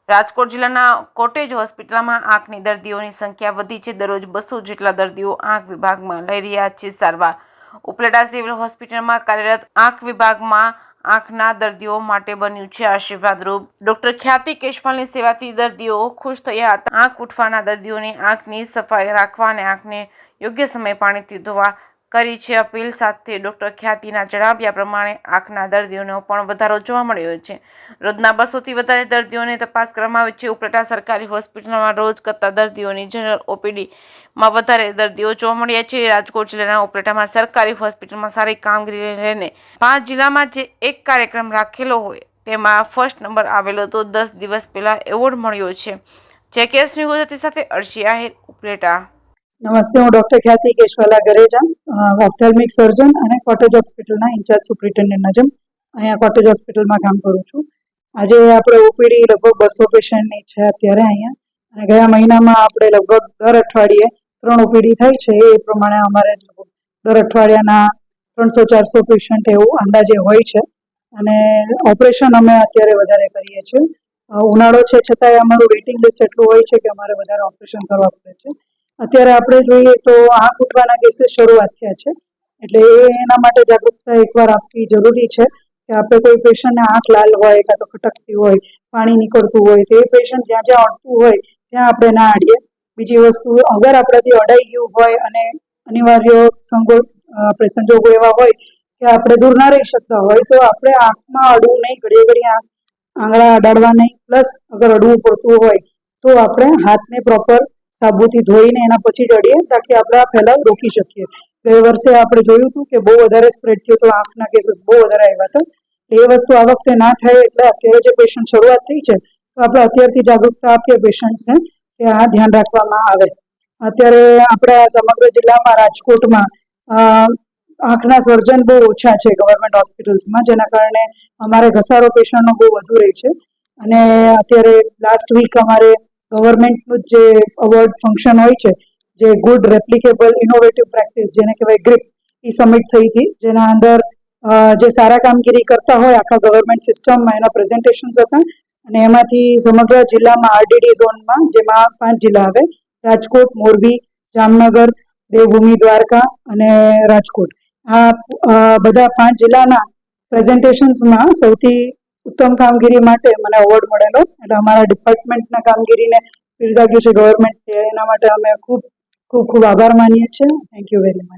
રાજકોટ જિલ્લાના કોટેજ હોસ્પિટલમાં આંખની દર્દીઓની સંખ્યા વધી છે। દરરોજ 200 જેટલા દર્દીઓ આંખ વિભાગમાં લઈ રહ્યા છે સારવાર। ઉપલેટા સિવિલ હોસ્પિટલમાં કાર્યરત આંખ વિભાગમાં આંખના દર્દીઓ માટે બન્યું છે આશીર્વાદરૂપ। ડોક્ટર ખ્યાતિ કેશવાલની સેવાથી દર્દીઓ ખુશ થયા હતા। આંખ ઉઠવાના દર્દીઓની આંખની સફાઈ રાખવા અને આંખને યોગ્ય સમયે પાણીથી ધોવા કરી છે અપીલ। સાથે ડોક્ટર ખ્યાતિના જણાવ્યા પ્રમાણે આંખના દર્દીઓનો પણ વધારો જોવા મળ્યો છે। રોજના 200થી વધારે દર્દીઓને તપાસ કરવામાં આવે છે। ઉપલેટા સરકારી હોસ્પિટલમાં રોજ કરતા દર્દીઓની જનરલ ઓપીડીમાં વધારે દર્દીઓ જોવા મળ્યા છે। રાજકોટ જિલ્લાના ઉપલેટામાં સરકારી હોસ્પિટલમાં સારી કામગીરીને લઈને 5 જિલ્લામાં જે એક કાર્યક્રમ રાખેલો હોય તેમાં ફર્સ્ટ નંબર આવેલો તો 10 દિવસ પહેલા એવોર્ડ મળ્યો છે। જે કેસની ગુજરાતી સાથે અર્શી આહિર, ઉપલેટા। નમસ્તે, હું ડોક્ટર ખ્યાતિ કેશવાલા ગરેજા, ઓપ્થેલ્મિક સર્જન અને કોટેજ હોસ્પિટલના ઇન્ચાર્જ સુપ્રિન્ટેન્ડન્ટના જેમ અહીંયા કોટેજ હોસ્પિટલમાં કામ કરું છું। આજે આપણે ઓપીડી લગભગ 200 પેશન્ટની છે અત્યારે અહીંયા, અને ગયા મહિનામાં આપણે લગભગ દર અઠવાડિયે 3 ઓપીડી થાય છે। એ પ્રમાણે અમારે દર અઠવાડિયાના 300-400 પેશન્ટ એવું અંદાજે હોય છે, અને ઓપરેશન અમે અત્યારે વધારે કરીએ છીએ। ઉનાળો છે છતાંય અમારું વેઇટિંગ લિસ્ટ એટલું હોય છે કે અમારે વધારે ઓપરેશન કરવા પડે છે। અત્યારે આપણે જોઈએ તો આંખ ઉઠવાના કેસીસ શરૂઆત થયા છે, એટલે એના માટે જાગૃતતા એકવાર આપવી જરૂરી છે કે આપણે કોઈ પેશન્ટને આંખ લાલ હોય કાં તો ખટકતી હોય, પાણી નીકળતું હોય તો એ પેશન્ટ જ્યાં જ્યાં અડતું હોય ત્યાં આપણે ના અડીએ। બીજી વસ્તુ, અગર આપણાથી અડાઈ ગયું હોય અને અનિવાર્ય સંજોગો એવા હોય કે આપણે દૂર ના રહી શકતા હોય તો આપણે આંખમાં અડવું નહીં, ઘડીએ ઘડીએ આંગળા અડાડવા નહીં। પ્લસ અગર અડવું પડતું હોય તો આપણે હાથને પ્રોપર સાબુથી ધોઈને એના પછી જ અડીએ, તાકી આપણે આ ફેલાવ રોકી શકીએ। ગયે વર્ષે આપણે જોયું હતું કે બહુ વધારે સ્પ્રેડ થયો તો આંખના કેસીસ બહુ વધારે આવ્યા હતા। એ વસ્તુ આ વખતે ના થાય એટલે અત્યારે જે પેશન્ટ શરૂઆત થઈ છે તો આપણે અત્યારથી જાગૃતતા આપીએ પેશન્ટ્સને કે આ ધ્યાન રાખવામાં આવે। અત્યારે આપણા સમગ્ર જિલ્લામાં રાજકોટમાં આંખના સર્જન બહુ ઓછા છે ગવર્મેન્ટ હોસ્પિટલ્સમાં, જેના કારણે અમારે ઘસારો પેશન્ટનો બહુ વધુ રહે છે। અને અત્યારે લાસ્ટ વીક અમારે ગવર્મેન્ટનું જે અવોર્ડ ફંક્શન હોય છે, જે ગુડ રેપ્લિકેબલ ઇનોવેટિવ પ્રેક્ટિસ જેને કહેવાય ગ્રીપ, એ સમિટ થઈ હતી, જેના અંદર જે સારા કામગીરી કરતા હોય આખા ગવર્મેન્ટ સિસ્ટમમાં એના પ્રેઝન્ટેશન્સ હતા। અને એમાંથી સમગ્ર જિલ્લામાં આરડીડી ઝોનમાં, જેમાં 5 જિલ્લા આવે, રાજકોટ, મોરબી, જામનગર, દેવભૂમિ દ્વારકા અને રાજકોટ, આ બધા 5 જિલ્લાના પ્રેઝન્ટેશન્સમાં સૌથી ઉત્તમ કામગીરી માટે મને એવોર્ડ મળેલો। એટલે અમારા ડિપાર્ટમેન્ટના કામગીરીને બિરદાવ્યું છે ગવર્મેન્ટ, એના માટે અમે ખૂબ ખૂબ આભાર માનીએ છીએ। Thank you very much.